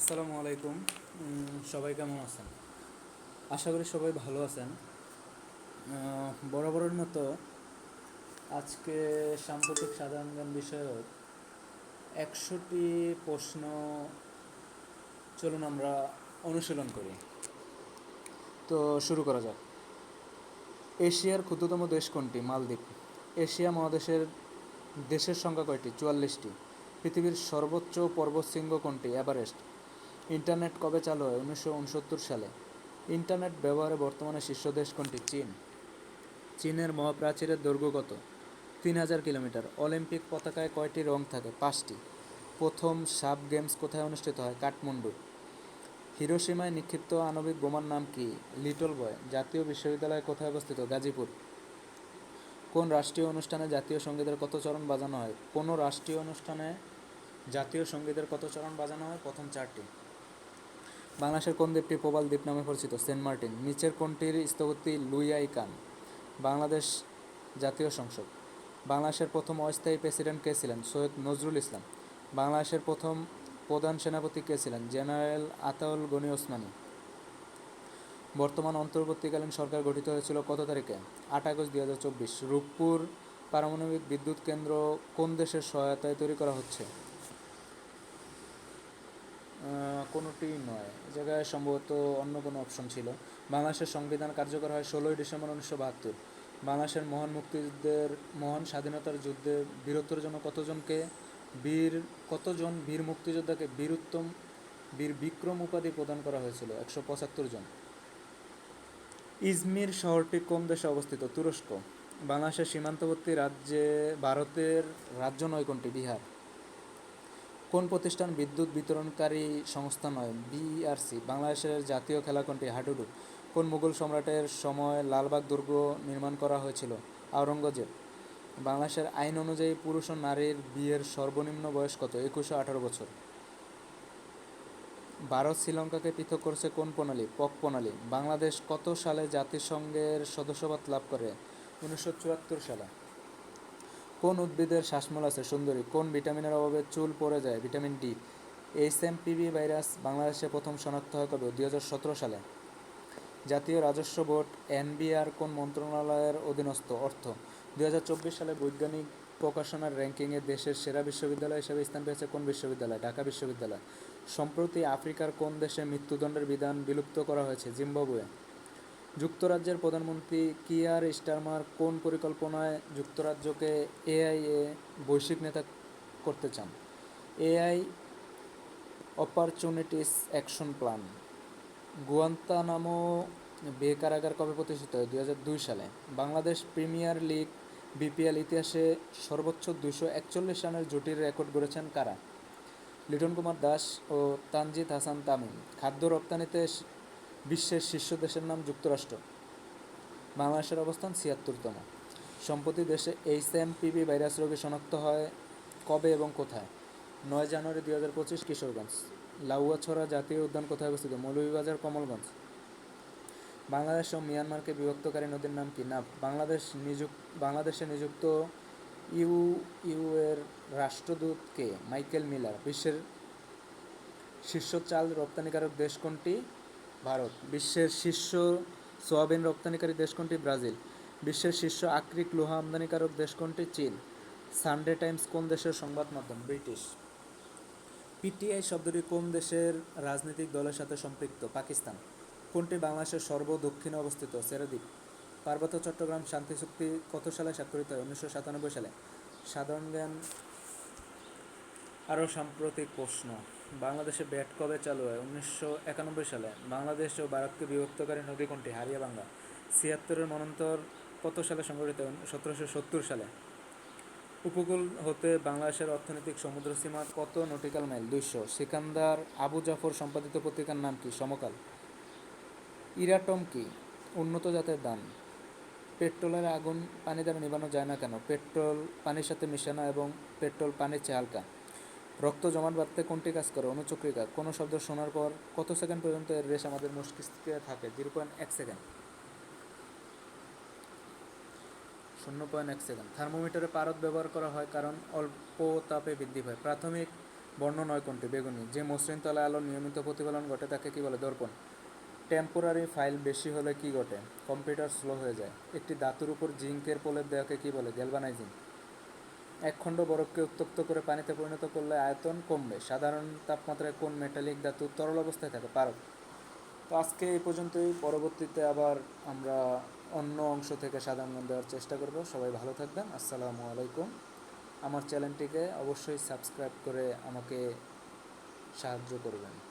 আসসালামু আলাইকুম। সবাই কেমন আছেন? আশা করি সবাই ভালো আছেন। বরাবরের মতো আজকে সাম্প্রতিক সাধারণ জ্ঞান বিষয়ক 100টি প্রশ্ন চলুন আমরা অনুশীলন করি। তো শুরু করা যাক। এশিয়ার ক্ষুদ্রতম দেশ কোনটি? মালদ্বীপ। এশিয়া মহাদেশের দেশের সংখ্যা কয়টি? 44টি। পৃথিবীর সর্বোচ্চ পর্বতশৃঙ্গ কোনটি? এভারেস্ট। ইন্টারনেট কবে চালু হয়? 1969 সালে। ইন্টারনেট ব্যবহারে বর্তমানে শীর্ষ দেশ কোনটি? চীন। চীনের মহাপ্রাচীরের দৈর্ঘ্য কত? 3000 কিলোমিটার। অলিম্পিক পতাকায় কয়টি রং থাকে? 5টি। প্রথম সাব গেমস কোথায় অনুষ্ঠিত হয়? কাঠমান্ডু। হিরোশিমায় নিক্ষিপ্ত আণবিক বোমার নাম কি? Little boy. জাতীয় বিশ্ববিদ্যালয় কোথায় অবস্থিত? গাজীপুর। কোন রাষ্ট্রীয় অনুষ্ঠানে জাতীয় সঙ্গীতের কত চরণ বাজানো হয়? কোনো রাষ্ট্রীয় অনুষ্ঠানে জাতীয় সঙ্গীতের কত চরণ বাজানো হয়? প্রথম 4টি। বাংলাদেশের কোন দ্বীপটি প্রবাল দ্বীপ নামে পরিচিত? সেন্ট মার্টিন। নিচের কোনটির স্থপতি লুইয়াই কান? বাংলাদেশ জাতীয় সংসদ। বাংলাদেশের প্রথম অস্থায়ী প্রেসিডেন্ট কে ছিলেন? সৈয়দ নজরুল ইসলাম। বাংলাদেশের প্রথম প্রধান সেনাপতি কে ছিলেন? জেনারেল আতাউল গনি ওসমানী। বর্তমান অন্তর্বর্তীকালীন সরকার গঠিত হয়েছিল কত তারিখে? 8 আগস্ট 2024। রূপপুর পারমাণবিক বিদ্যুৎ কেন্দ্র কোন দেশের সহায়তায় তৈরি করা হচ্ছে? কোনোটি নয়, এ জায়গায় সম্ভবত অন্য কোনো অপশন ছিল। বাংলাদেশের সংবিধান কার্যকর হয় 16ই ডিসেম্বর 1972। বাংলাদেশের মহান স্বাধীনতার যুদ্ধে বীরত্বের জন্য কতজন বীর মুক্তিযোদ্ধাকে বীর বিক্রম উপাধি প্রদান করা হয়েছিল? 175 জন। ইজমির শহরটি কোন দেশে অবস্থিত? তুরস্ক। বাংলাদেশের সীমান্তবর্তী রাজ্যে ভারতের রাজ্য নয় কোনটি? বিহার। কোন প্রতিষ্ঠান বিদ্যুৎ বিতরণকারী সংস্থা নয়? বিইআরসি। বাংলাদেশের জাতীয় খেলা কোনটি? হাডুডু। কোন মুঘল সম্রাটের সময় লালবাগ দুর্গ নির্মাণ করা হয়েছিল? আওরঙ্গজেব। বাংলাদেশের আইন অনুযায়ী পুরুষ ও নারীর বিয়ের সর্বনিম্ন বয়স কত? 21 ও 18 বছর। ভারত শ্রীলঙ্কাকে পৃথক করেছে কোন প্রণালী? পক প্রণালী। বাংলাদেশ কত সালে জাতিসংঘের সদস্যপদ লাভ করে? 1974 সালে। কোন উদ্ভিদের শ্বাসমূল আছে? সুন্দরী। কোন ভিটামিনের অভাবে চুল পড়ে যায়? Vitamin D. এইচএমপিভি ভাইরাস বাংলাদেশে প্রথম শনাক্ত হয় কবে? 2017 সালে। জাতীয় রাজস্ব বোর্ড এনবিআর কোন মন্ত্রণালয়ের অধীনস্থ? অর্থ। 2024 সালে বৈজ্ঞানিক প্রকাশনার র্যাঙ্কিংয়ে দেশের সেরা বিশ্ববিদ্যালয় হিসেবে স্থান পেয়েছে কোন বিশ্ববিদ্যালয়? ঢাকা বিশ্ববিদ্যালয়। সম্প্রতি আফ্রিকার কোন দেশে মৃত্যুদণ্ডের বিধান বিলুপ্ত করা হয়েছে? জিম্বাবুয়ে। যুক্তরাজ্যের প্রধানমন্ত্রী কিয়ার স্টারমার কোন পরিকল্পনায় যুক্তরাজ্যকে এআই বৈশ্বিক নেতা করতে চান? AI opportunities action plan. Guantanamo বে কারাগার কবে প্রতিষ্ঠিত হয়? 2002 সালে। বাংলাদেশ প্রিমিয়ার লিগ বিপিএল ইতিহাসে সর্বোচ্চ 241 রানের জুটির রেকর্ড গড়েছেন কারা? লিটন কুমার দাস ও তানজিদ হাসান তামিম। খাদ্য রপ্তানিতে বিশ্বের শীর্ষ দেশের নাম? যুক্তরাষ্ট্র। বাংলাদেশের অবস্থান 76তম। সম্প্রতি দেশে এইচএমপিভি ভাইরাস রোগী শনাক্ত হয় কবে এবং কোথায়? 9 জানুয়ারি 2025 কিশোরগঞ্জ। লাউয়াছড়া জাতীয় উদ্যান কোথায় অবস্থিত? মৌলভীবাজার, কমলগঞ্জ। বাংলাদেশ ও মিয়ানমারকে বিভক্তকারী নদীর নাম কি? নাফ। বাংলাদেশে নিযুক্ত ইউ এর রাষ্ট্রদূত কে? Michael Miller. বিশ্বের শীর্ষ চাল রপ্তানিকারক দেশ কোনটি? ভারত। বিশ্বের শীর্ষ সোয়াবিন রপ্তানিকারী দেশ কোনটি? ব্রাজিল। বিশ্বের শীর্ষ আকরিক লোহা আমদানিকারক দেশ কোনটি? চীন। সানডে টাইমস কোন দেশের সংবাদ মাধ্যম? ব্রিটিশ। পিটিআই শব্দটি কোন দেশের রাজনৈতিক দলের সাথে সম্পৃক্ত? পাকিস্তান। কোনটি বাংলাদেশের সর্বদক্ষিণে অবস্থিত? সেরাদ্বীপ। পার্বত্য চট্টগ্রাম শান্তি চুক্তি কত সালে স্বাক্ষরিত হয়? 1997 সালে। সাধারণ জ্ঞান আরও সাম্প্রতিক প্রশ্ন। বাংলাদেশে ব্যাট কবে চালু হয়? 1991 সালে। বাংলাদেশ ও ভারতকে বিভক্তকারী নদী কোনটি? হারিয়াবাঙ্গা। 76-এর মন্বন্তর কত সালে সংঘটিত হয়? 1770 সালে। উপকূল হতে বাংলাদেশের অর্থনৈতিক সমুদ্রসীমা কত নটিক্যাল মাইল? 200। সিকান্দার আবু জাফর সম্পাদিত পত্রিকার নাম কি? সমকাল। ইরাটম কি? উন্নত জাতের ধান। পেট্রোলের আগুন পানি দ্বারা নিভানো যায় না কেন? পেট্রোল পানির সাথে মিশে না এবং পেট্রোল পানির চেয়ে হালকা। রক্ত জমাট বাঁধতে কোনটি কাজ করে? অনুচক্রিকা। কোনো শব্দ শোনার পর কত সেকেন্ড পর্যন্ত এর রেশ আমাদের মস্তিষ্কে থাকে? 0.1 সেকেন্ড। 0.1 সেকেন্ড। থার্মোমিটারে পারদ ব্যবহার করা হয় কারণ অল্প তাপে বৃদ্ধি পায়। প্রাথমিক বর্ণ নয় কোনটি? বেগুনি। যে মসৃণ তলায় আলোর নিয়মিত প্রতিফলন ঘটে তাকে কি বলে? দর্পণ। টেম্পোরারি ফাইল বেশি হলে কি ঘটে? কম্পিউটার স্লো হয়ে যায়। একটি ধাতুর উপর জিঙ্কের প্রলেপ দেওয়াকে কি বলে? গ্যালভানাইজিং। এক খণ্ড বরফকে উত্তপ্ত করে পানিতে পরিণত করলে আয়তন কমবে। সাধারণ তাপমাত্রায় কোন মেটালিক ধাতু তরল অবস্থায় থাকে? পারদ। তো আজকে এই পর্যন্তই। পরবর্তীতে আবার আমরা অন্য অংশ থেকে সাধারণ জ্ঞান দেওয়ার চেষ্টা করব। সবাই ভালো থাকবেন। আসসালামু আলাইকুম। আমার চ্যানেলটিকে অবশ্যই সাবস্ক্রাইব করে আমাকে সাহায্য করবেন।